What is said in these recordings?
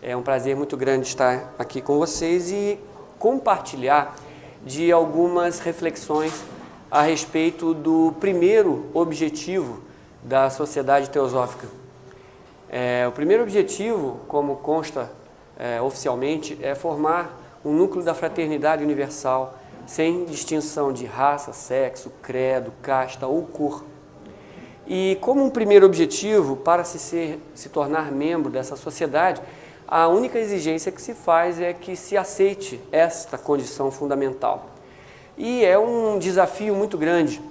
É um prazer muito grande estar aqui com vocês e compartilhar de algumas reflexões a respeito do primeiro objetivo da Sociedade Teosófica. O primeiro objetivo, como consta oficialmente, é formar um núcleo da fraternidade universal, sem distinção de raça, sexo, credo, casta ou cor. E como um primeiro objetivo, para se tornar membro dessa sociedade, a única exigência que se faz é que se aceite esta condição fundamental. E é um desafio muito grande,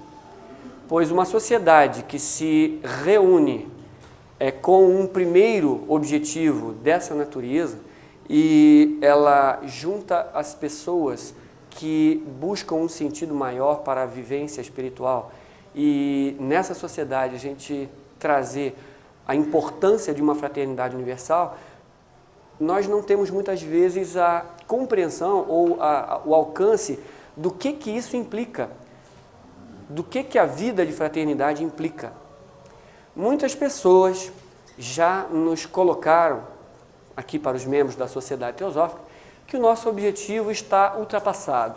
pois uma sociedade que se reúne com um primeiro objetivo dessa natureza e ela junta as pessoas que buscam um sentido maior para a vivência espiritual e nessa sociedade a gente trazer a importância de uma fraternidade universal, nós não temos muitas vezes a compreensão ou o alcance do que isso implica, do que a vida de fraternidade implica. Muitas pessoas já nos colocaram, aqui para os membros da Sociedade Teosófica, que o nosso objetivo está ultrapassado.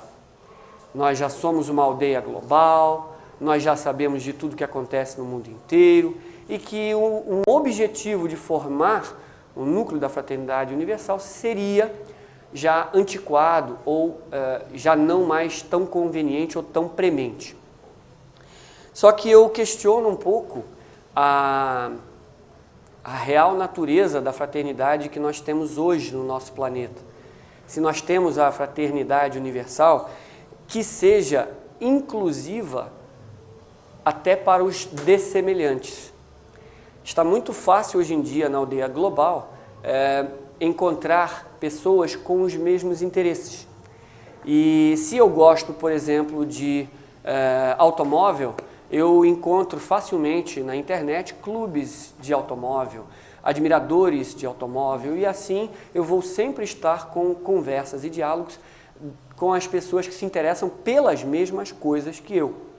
Nós já somos uma aldeia global, nós já sabemos de tudo que acontece no mundo inteiro e que um objetivo de formar o núcleo da fraternidade universal seria já antiquado ou já não mais tão conveniente ou tão premente. Só que eu questiono um pouco a real natureza da fraternidade que nós temos hoje no nosso planeta. Se nós temos a fraternidade universal, que seja inclusiva até para os dessemelhantes. Está muito fácil hoje em dia na aldeia global encontrar pessoas com os mesmos interesses. E se eu gosto, por exemplo, de automóvel, eu encontro facilmente na internet clubes de automóvel, admiradores de automóvel, e assim eu vou sempre estar com conversas e diálogos com as pessoas que se interessam pelas mesmas coisas que eu.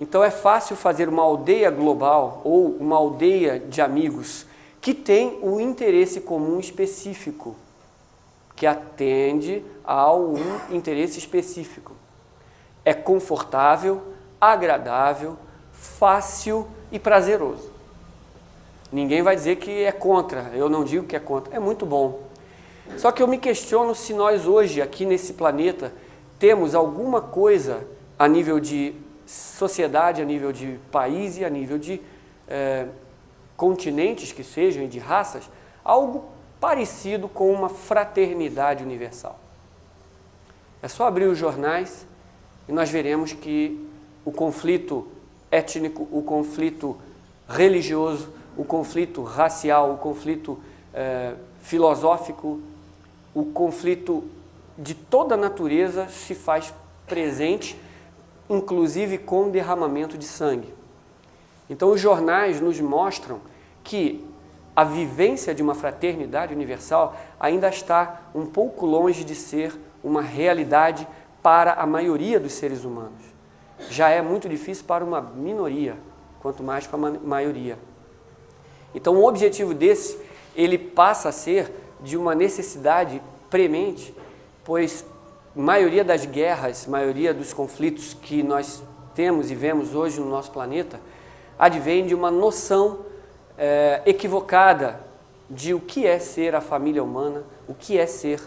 Então é fácil fazer uma aldeia global ou uma aldeia de amigos que tem um interesse comum específico, que atende a um interesse específico. É confortável, agradável, fácil e prazeroso. Ninguém vai dizer que é contra, eu não digo que é contra, é muito bom. Só que eu me questiono se nós hoje, aqui nesse planeta, temos alguma coisa a nível de sociedade, a nível de país e a nível de continentes que sejam e de raças, algo parecido com uma fraternidade universal. É só abrir os jornais e nós veremos que o conflito étnico, o conflito religioso, o conflito racial, o conflito filosófico, o conflito de toda a natureza se faz presente, inclusive com derramamento de sangue. Então os jornais nos mostram que a vivência de uma fraternidade universal ainda está um pouco longe de ser uma realidade para a maioria dos seres humanos. Já é muito difícil para uma minoria, quanto mais para a maioria. Então, um objetivo desse, ele passa a ser de uma necessidade premente, pois a maioria das guerras, a maioria dos conflitos que nós temos e vemos hoje no nosso planeta, advém de uma noção equivocada de o que é ser a família humana, o que é ser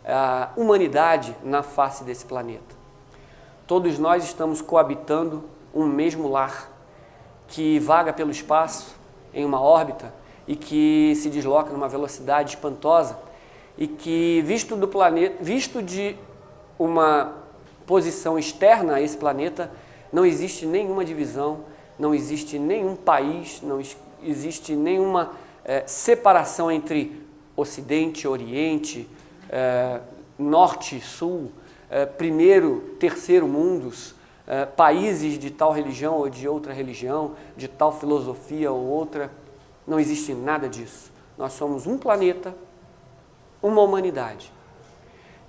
a humanidade na face desse planeta. Todos nós estamos coabitando um mesmo lar que vaga pelo espaço em uma órbita e que se desloca numa velocidade espantosa e que, visto de uma posição externa a esse planeta, não existe nenhuma divisão, não existe nenhum país, não existe nenhuma separação entre Ocidente, Oriente, Norte, Sul, primeiro, terceiro mundos, países de tal religião ou de outra religião, de tal filosofia ou outra. Não existe nada disso. Nós somos um planeta, uma humanidade.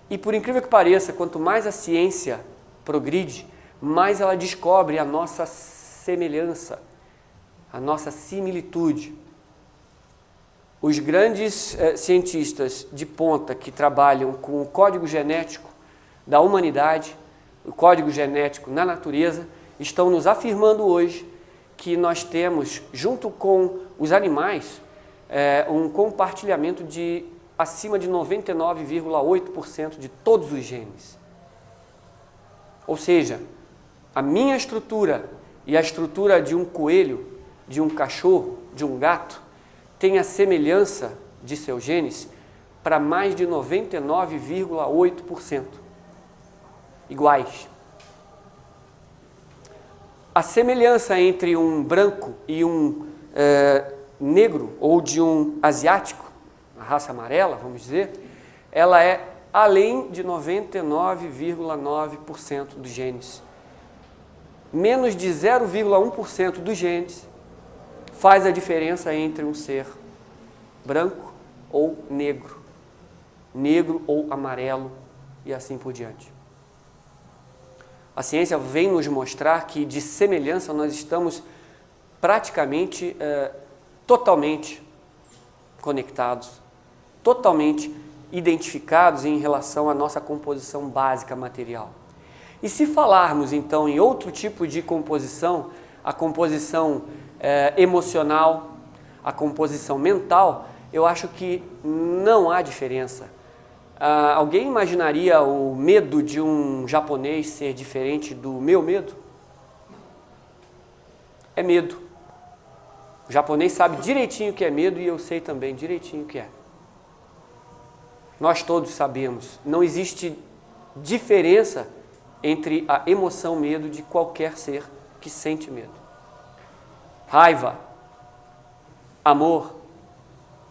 E por incrível que pareça, quanto mais a ciência progride, mais ela descobre a nossa semelhança, a nossa similitude. os grandes cientistas de ponta que trabalham com o código genético da humanidade, o código genético na natureza, estão nos afirmando hoje que nós temos, junto com os animais, um compartilhamento de acima de 99,8% de todos os genes. Ou seja, a minha estrutura e a estrutura de um coelho, de um cachorro, de um gato, tem a semelhança de seus genes para mais de 99,8%. Iguais. A semelhança entre um branco e um negro, ou de um asiático, a raça amarela, vamos dizer, ela é além de 99,9% dos genes. Menos de 0,1% dos genes faz a diferença entre um ser branco ou negro, negro ou amarelo e assim por diante. A ciência vem nos mostrar que de semelhança nós estamos praticamente, totalmente conectados, totalmente identificados em relação à nossa composição básica material. E se falarmos então em outro tipo de composição, a composição emocional, a composição mental, eu acho que não há diferença. Alguém imaginaria o medo de um japonês ser diferente do meu medo? É medo. O japonês sabe direitinho o que é medo e eu sei também direitinho o que é. Nós todos sabemos. Não existe diferença entre a emoção medo de qualquer ser que sente medo. Raiva, amor,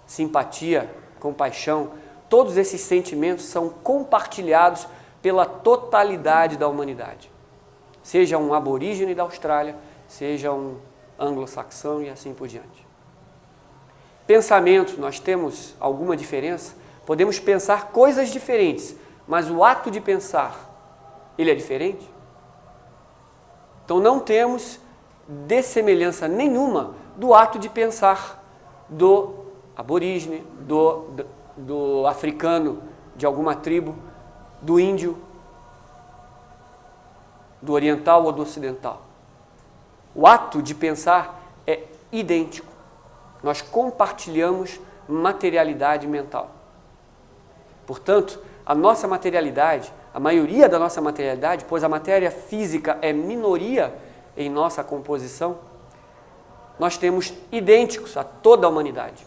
simpatia, compaixão, todos esses sentimentos são compartilhados pela totalidade da humanidade. Seja um aborígene da Austrália, seja um anglo-saxão e assim por diante. Pensamentos, nós temos alguma diferença? Podemos pensar coisas diferentes, mas o ato de pensar, ele é diferente? Então não temos dessemelhança nenhuma do ato de pensar do aborígene, do africano de alguma tribo, do índio, do oriental ou do ocidental. O ato de pensar é idêntico. Nós compartilhamos materialidade mental. Portanto, a nossa materialidade, a maioria da nossa materialidade, pois a matéria física é minoria em nossa composição, nós temos idênticos a toda a humanidade.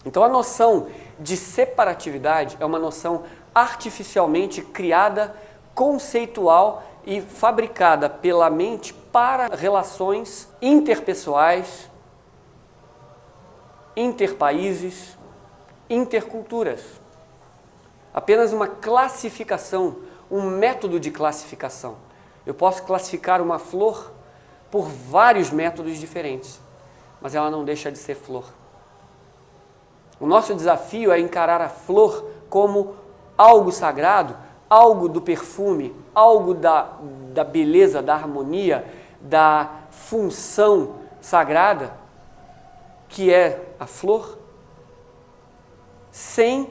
Então a noção de separatividade é uma noção artificialmente criada, conceitual e fabricada pela mente para relações interpessoais, interpaíses, interculturas. Apenas uma classificação, um método de classificação. Eu posso classificar uma flor por vários métodos diferentes, mas ela não deixa de ser flor. O nosso desafio é encarar a flor como algo sagrado, algo do perfume, algo da beleza, da harmonia, da função sagrada, que é a flor, sem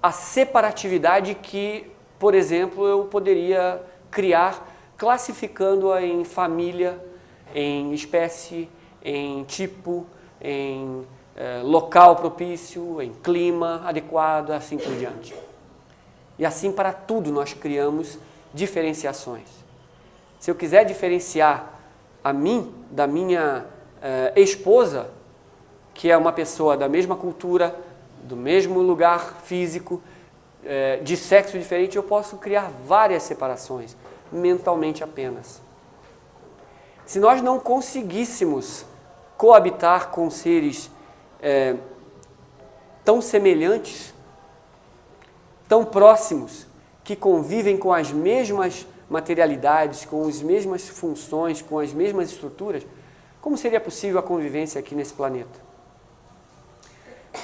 a separatividade que, por exemplo, eu poderia criar classificando-a em família, em espécie, em tipo, em local propício, em clima adequado, assim por diante. E assim para tudo nós criamos diferenciações. Se eu quiser diferenciar a mim da minha esposa, que é uma pessoa da mesma cultura, do mesmo lugar físico, de sexo diferente, eu posso criar várias separações, mentalmente apenas. Se nós não conseguíssemos coabitar com seres tão semelhantes, tão próximos, que convivem com as mesmas materialidades, com as mesmas funções, com as mesmas estruturas, como seria possível a convivência aqui nesse planeta?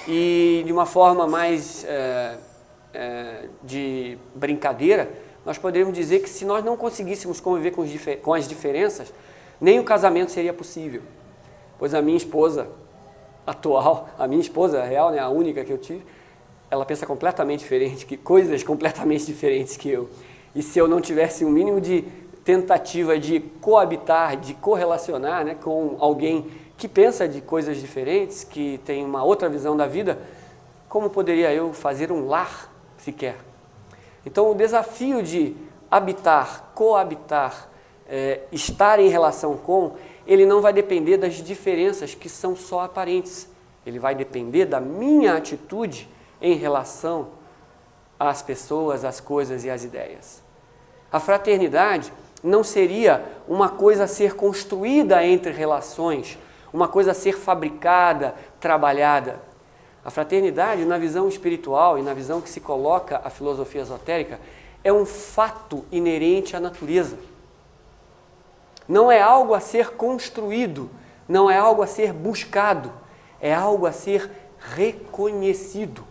E de uma forma mais de brincadeira, nós poderíamos dizer que se nós não conseguíssemos conviver com as diferenças, nem o casamento seria possível, pois a minha esposa, atual, a minha esposa real, né, a única que eu tive, ela pensa completamente diferente, coisas completamente diferentes que eu. E se eu não tivesse um mínimo de tentativa de coabitar, de correlacionar, né, com alguém que pensa de coisas diferentes, que tem uma outra visão da vida, como poderia eu fazer um lar sequer? Então o desafio de habitar, coabitar, estar em relação com, ele não vai depender das diferenças que são só aparentes. Ele vai depender da minha atitude em relação às pessoas, às coisas e às ideias. A fraternidade não seria uma coisa a ser construída entre relações, uma coisa a ser fabricada, trabalhada. A fraternidade, na visão espiritual e na visão que se coloca a filosofia esotérica, é um fato inerente à natureza. Não é algo a ser construído, não é algo a ser buscado, é algo a ser reconhecido.